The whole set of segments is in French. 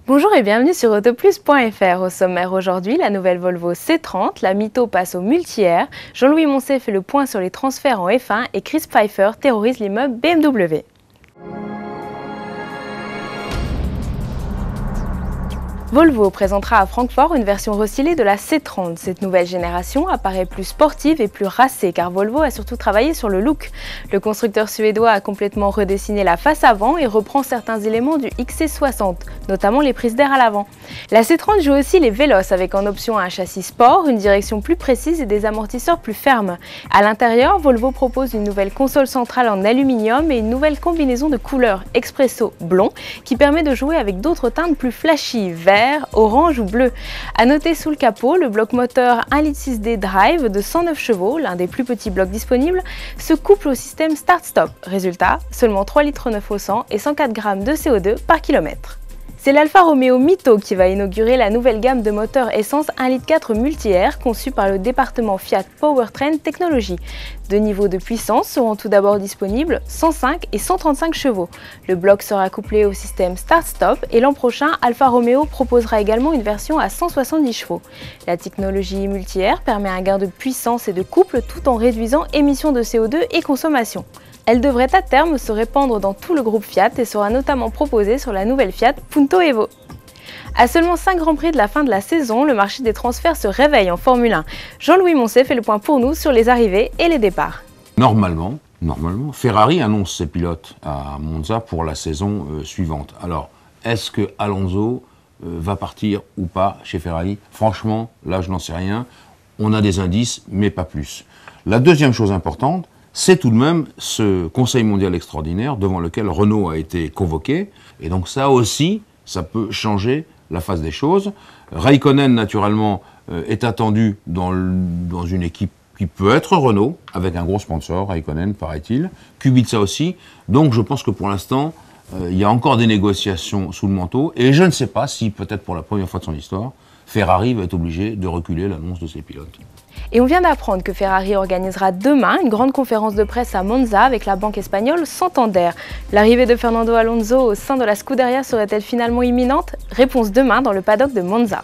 Bonjour et bienvenue sur autoplus.fr. Au sommaire aujourd'hui, la nouvelle Volvo C30, la Myto passe au multi-air, Jean-Louis Moncey fait le point sur les transferts en F1 et Chris Pfeiffer terrorise l'immeuble BMW. Volvo présentera à Francfort une version restylée de la C30. Cette nouvelle génération apparaît plus sportive et plus racée car Volvo a surtout travaillé sur le look. Le constructeur suédois a complètement redessiné la face avant et reprend certains éléments du XC60, notamment les prises d'air à l'avant. La C30 joue aussi les véloces avec en option un châssis sport, une direction plus précise et des amortisseurs plus fermes. À l'intérieur, Volvo propose une nouvelle console centrale en aluminium et une nouvelle combinaison de couleurs Expresso blond qui permet de jouer avec d'autres teintes plus flashy, vert, orange ou bleu. A noter sous le capot, le bloc moteur 1,6 litre drive de 109 chevaux, l'un des plus petits blocs disponibles, se couple au système start-stop. Résultat, seulement 3,9 litres au 100 et 104 grammes de CO2 par kilomètre. C'est l'Alfa Romeo Myto qui va inaugurer la nouvelle gamme de moteurs essence 1,4 litre multi-air conçue par le département Fiat Powertrain Technology. Deux niveaux de puissance seront tout d'abord disponibles, 105 et 135 chevaux. Le bloc sera couplé au système Start-Stop et l'an prochain, Alfa Romeo proposera également une version à 170 chevaux. La technologie multi-air permet un gain de puissance et de couple tout en réduisant émissions de CO2 et consommation. Elle devrait à terme se répandre dans tout le groupe Fiat et sera notamment proposée sur la nouvelle Fiat Punto Evo. À seulement 5 Grands Prix de la fin de la saison, le marché des transferts se réveille en Formule 1. Jean-Louis Moncey fait le point pour nous sur les arrivées et les départs. Normalement, Ferrari annonce ses pilotes à Monza pour la saison suivante. Alors, est-ce que Alonso va partir ou pas chez Ferrari? Franchement, là, je n'en sais rien. On a des indices, mais pas plus. La deuxième chose importante, c'est tout de même ce Conseil mondial extraordinaire devant lequel Renault a été convoqué. Et donc ça aussi, ça peut changer la face des choses. Raikkonen, naturellement, est attendu dans une équipe qui peut être Renault, avec un gros sponsor, Raikkonen, paraît-il. Kubica aussi. Donc je pense que pour l'instant, il y a encore des négociations sous le manteau. Et je ne sais pas si, peut-être pour la première fois de son histoire, Ferrari va être obligé de reculer l'annonce de ses pilotes. Et on vient d'apprendre que Ferrari organisera demain une grande conférence de presse à Monza avec la banque espagnole Santander. L'arrivée de Fernando Alonso au sein de la Scuderia serait-elle finalement imminente? Réponse demain dans le paddock de Monza.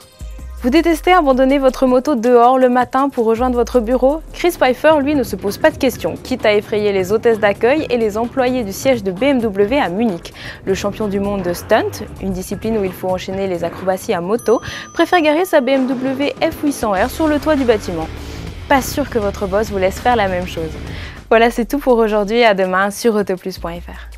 Vous détestez abandonner votre moto dehors le matin pour rejoindre votre bureau? Chris Pfeiffer, lui, ne se pose pas de questions, quitte à effrayer les hôtesses d'accueil et les employés du siège de BMW à Munich. Le champion du monde de stunt, une discipline où il faut enchaîner les acrobaties à moto, préfère garer sa BMW F800R sur le toit du bâtiment. Pas sûr que votre boss vous laisse faire la même chose. Voilà, c'est tout pour aujourd'hui, à demain sur autoplus.fr.